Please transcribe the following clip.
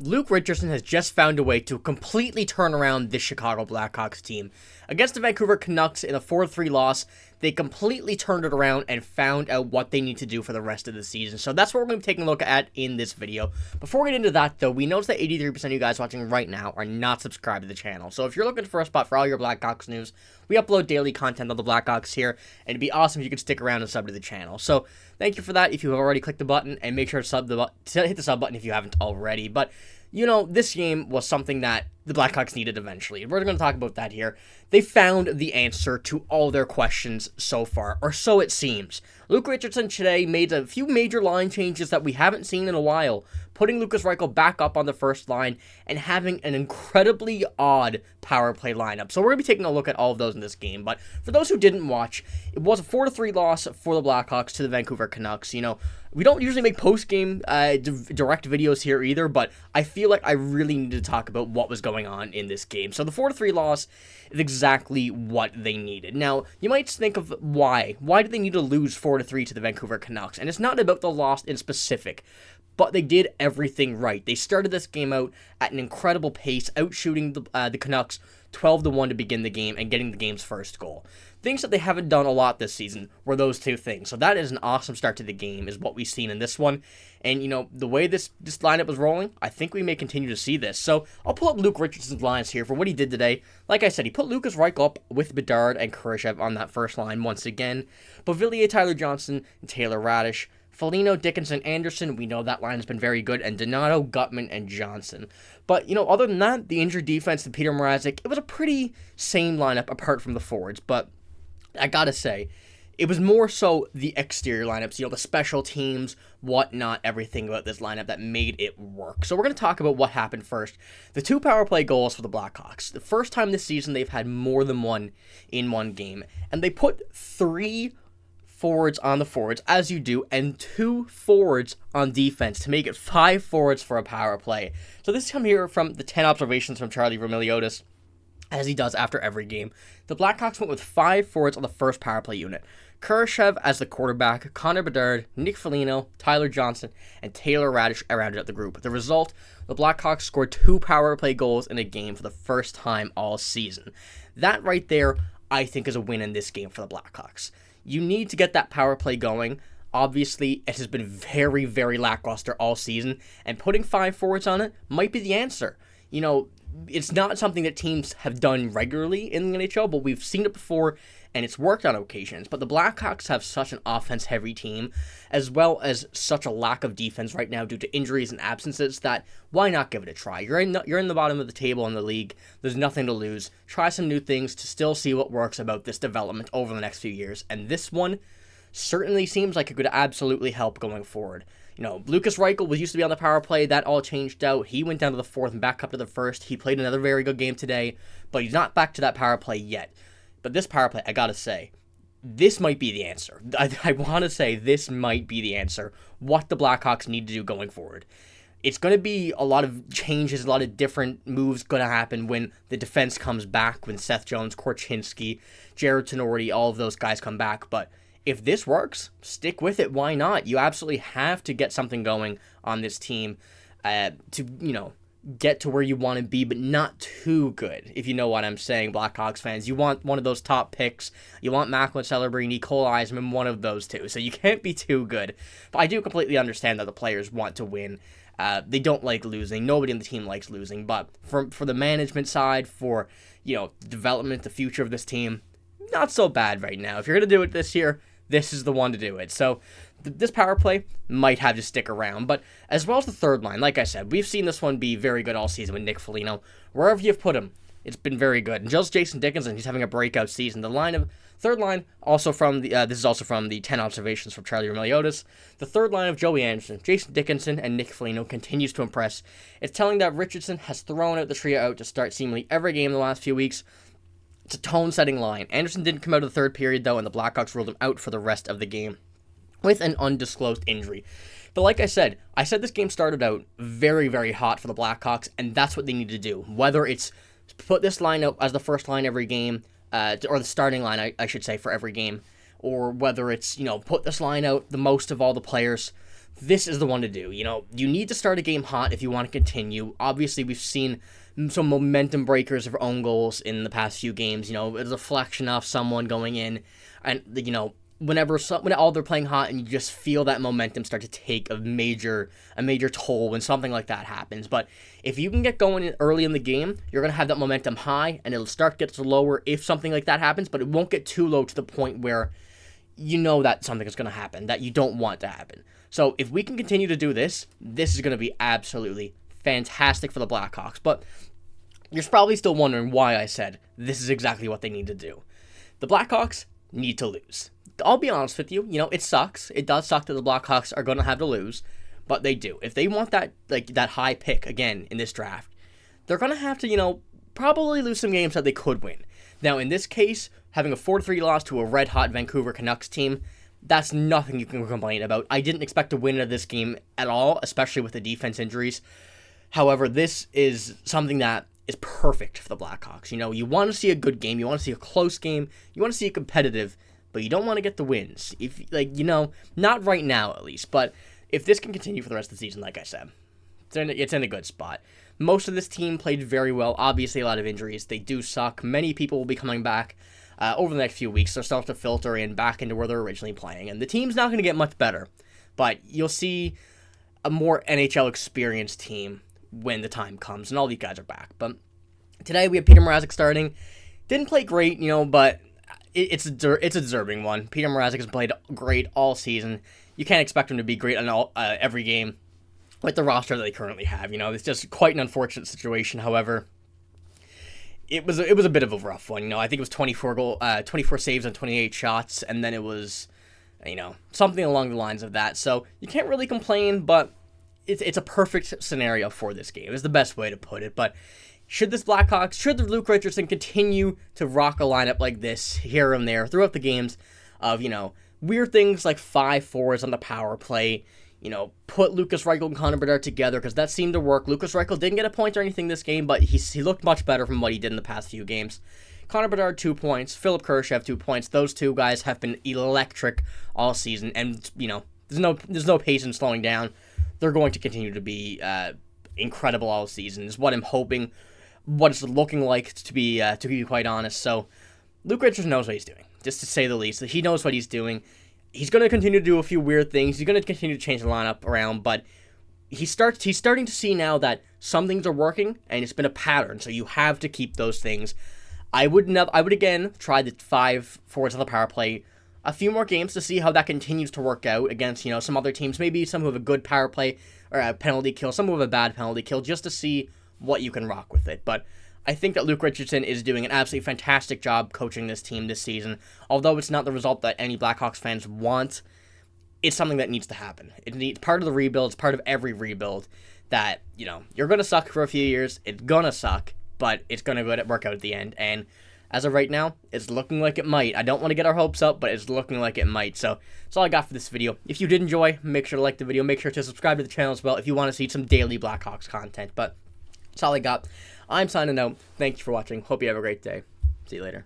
Luke Richardson has just found a way to completely turn around this Chicago Blackhawks team. Against the Vancouver Canucks in a 4-3 loss, they completely turned it around and found out what they need to do for the rest of the season. So that's what we're going to be taking a look at in this video. Before we get into that, though, we notice that 83% of you guys watching right now are not subscribed to the channel. So if you're looking for a spot for all your Blackhawks news, we upload daily content on the Blackhawks here, and it'd be awesome if you could stick around and sub to the channel. So thank you for that if you have already clicked the button, and make sure to hit the sub button if you haven't already. But you know, this game was something that the Blackhawks needed eventually. We're going to talk about that here. They found the answer to all their questions so far, or so it seems. Luke Richardson today made a few major line changes that we haven't seen in a while, putting Lukas Reichel back up on the first line and having an incredibly odd power play lineup. So we're going to be taking a look at all of those in this game. But for those who didn't watch, it was a 4-3 loss for the Blackhawks to the Vancouver Canucks. You know, we don't usually make post-game direct videos here either, but I feel like I really need to talk about what was going on in this game. So the 4-3 loss is exactly what they needed. Now, you might think of why. Why did they need to lose 4-3 to the Vancouver Canucks? And it's not about the loss in specific, but they did everything right. They started this game out at an incredible pace, outshooting the Canucks 12-1 to begin the game and getting the game's first goal. Things that they haven't done a lot this season were those two things. So that is an awesome start to the game, is what we've seen in this one. And, you know, the way this lineup was rolling, I think we may continue to see this. So I'll pull up Luke Richardson's lines here for what he did today. Like I said, he put Lukas Reichel up with Bedard and Khrushchev on that first line once again. Beauvillier, Tyler Johnson, and Taylor Radish. Foligno, Dickinson, Anderson, we know that line has been very good, and Donato, Gutman, and Johnson. But, you know, other than that, the injured defense to Peter Mrazek, it was a pretty same lineup apart from the forwards. But I gotta say, it was more so the exterior lineups, you know, the special teams, whatnot, everything about this lineup that made it work. So we're going to talk about what happened first. The 2 power play goals for the Blackhawks. The first time this season they've had more than one in one game. And they put 3 forwards on the forwards, as you do, and 2 forwards on defense to make it 5 forwards for a power play. So this come here from the 10 observations from Charlie Roumeliotis, as he does after every game. The Blackhawks went with 5 forwards on the first power play unit. Khrushchev as the quarterback, Connor Bedard, Nick Foligno, Tyler Johnson, and Taylor Radish rounded out the group. The result, the Blackhawks scored 2 power play goals in a game for the first time all season. That right there, I think, is a win in this game for the Blackhawks. You need to get that power play going. Obviously, it has been very, very lackluster all season, and putting 5 forwards on it might be the answer. You know, it's not something that teams have done regularly in the NHL, but we've seen it before, and it's worked on occasions. But the Blackhawks have such an offense-heavy team, as well as such a lack of defense right now due to injuries and absences, that why not give it a try? You're in the bottom of the table in the league. There's nothing to lose. Try some new things to still see what works about this development over the next few years. And this one certainly seems like it could absolutely help going forward. You know, Lukas Reichel used to be on the power play. That all changed out. He went down to the 4th and back up to the 1st. He played another very good game today, but he's not back to that power play yet. But this power play, I gotta say, this might be the answer. I want to say this might be the answer. What the Blackhawks need to do going forward. It's going to be a lot of changes, a lot of different moves going to happen when the defense comes back, when Seth Jones, Korchinski, Jared Tenorti, all of those guys come back. But if this works, stick with it. Why not? You absolutely have to get something going on this team to, you know, get to where you want to be, but not too good, if you know what I'm saying, Blackhawks fans. You want one of those top picks. You want Macklin Celebrini, Cole Eisman, one of those two. So you can't be too good. But I do completely understand that the players want to win. They don't like losing. Nobody on the team likes losing. But for the management side, for, you know, development, the future of this team, not so bad right now. If you're going to do it this year, this is the one to do it. So this power play might have to stick around. But as well as the third line, like I said, we've seen this one be very good all season with Nick Foligno. Wherever you've put him, it's been very good. And just Jason Dickinson, he's having a breakout season. The third line, also from the this is also from the 10 observations from Charlie Roumeliotis. The third line of Joey Anderson, Jason Dickinson, and Nick Foligno continues to impress. It's telling that Richardson has thrown out the trio out to start seemingly every game in the last few weeks. It's a tone-setting line. Anderson didn't come out of the third period, though, and the Blackhawks ruled him out for the rest of the game with an undisclosed injury. But like I said this game started out very, very hot for the Blackhawks, and that's what they need to do. Whether it's put this line out as the first line every game, or the starting line, I should say, for every game, or whether it's, you know, put this line out the most of all the players. this is the one to do. You need to start a game hot if you want to continue. Obviously, we've seen some momentum breakers of own goals in the past few games. A deflection off someone going in, and when all they're playing hot, and you just feel that momentum start to take a major toll when something like that happens. But if you can get going early in the game, you're gonna have that momentum high, and it'll start to get lower if something like that happens. But it won't get too low to the point where that something is gonna happen that you don't want to happen. So if we can continue to do this, this is going to be absolutely fantastic for the Blackhawks. But you're probably still wondering why I said this is exactly what they need to do. The Blackhawks need to lose. I'll be honest with you, it sucks. It does suck that the Blackhawks are going to have to lose, but they do. If they want that high pick again in this draft, they're going to have to, probably lose some games that they could win. Now, in this case, having a 4-3 loss to a red-hot Vancouver Canucks team, that's nothing you can complain about. I didn't expect to win this game at all, especially with the defense injuries. However, this is something that is perfect for the Blackhawks. You want to see a good game. You want to see a close game. You want to see it competitive, but you don't want to get the wins. If not right now at least. But if this can continue for the rest of the season, like I said, it's in a good spot. Most of this team played very well. Obviously, a lot of injuries. They do suck. Many people will be coming back over the next few weeks. They'll start to filter in back into where they're originally playing. And the team's not going to get much better. But you'll see a more NHL experienced team when the time comes. And all these guys are back. But today we have Peter Mrazek starting. Didn't play great, but it's a deserving one. Peter Mrazek has played great all season. You can't expect him to be great on every game with the roster that they currently have. It's just quite an unfortunate situation. However, it was a bit of a rough one. I think it was 24 saves on 28 shots, and then it was, something along the lines of that. So you can't really complain, but it's a perfect scenario for this game. Is the best way to put it. But should the Luke Richardson continue to rock a lineup like this here and there throughout the games of weird things like 5-4s on the power play? Put Lucas Reichel and Connor Bedard together, because that seemed to work. Lucas Reichel didn't get a point or anything this game, but he looked much better from what he did in the past few games. Connor Bedard, 2 points. Philip Kurashev, 2 points. Those two guys have been electric all season, and, there's no pace in slowing down. They're going to continue to be incredible all season, is what I'm hoping, what it's looking like, to be quite honest. So, Luke Richardson knows what he's doing, just to say the least. He knows what he's doing. He's going to continue to do a few weird things. He's going to continue to change the lineup around, but he's starting to see now that some things are working, and it's been a pattern, so you have to keep those things. I would again try the 5 forwards on the power play a few more games to see how that continues to work out against, some other teams, maybe some who have a good power play or a penalty kill, some who have a bad penalty kill, just to see what you can rock with it. But I think that Luke Richardson is doing an absolutely fantastic job coaching this team this season. Although it's not the result that any Blackhawks fans want, it's something that needs to happen. It's part of the rebuild. It's part of every rebuild that, you're going to suck for a few years. It's going to suck, but it's going to work out at the end. And as of right now, it's looking like it might. I don't want to get our hopes up, but it's looking like it might. So that's all I got for this video. If you did enjoy, make sure to like the video. Make sure to subscribe to the channel as well if you want to see some daily Blackhawks content. But that's all I got. I'm signing out. Thank you for watching. Hope you have a great day. See you later.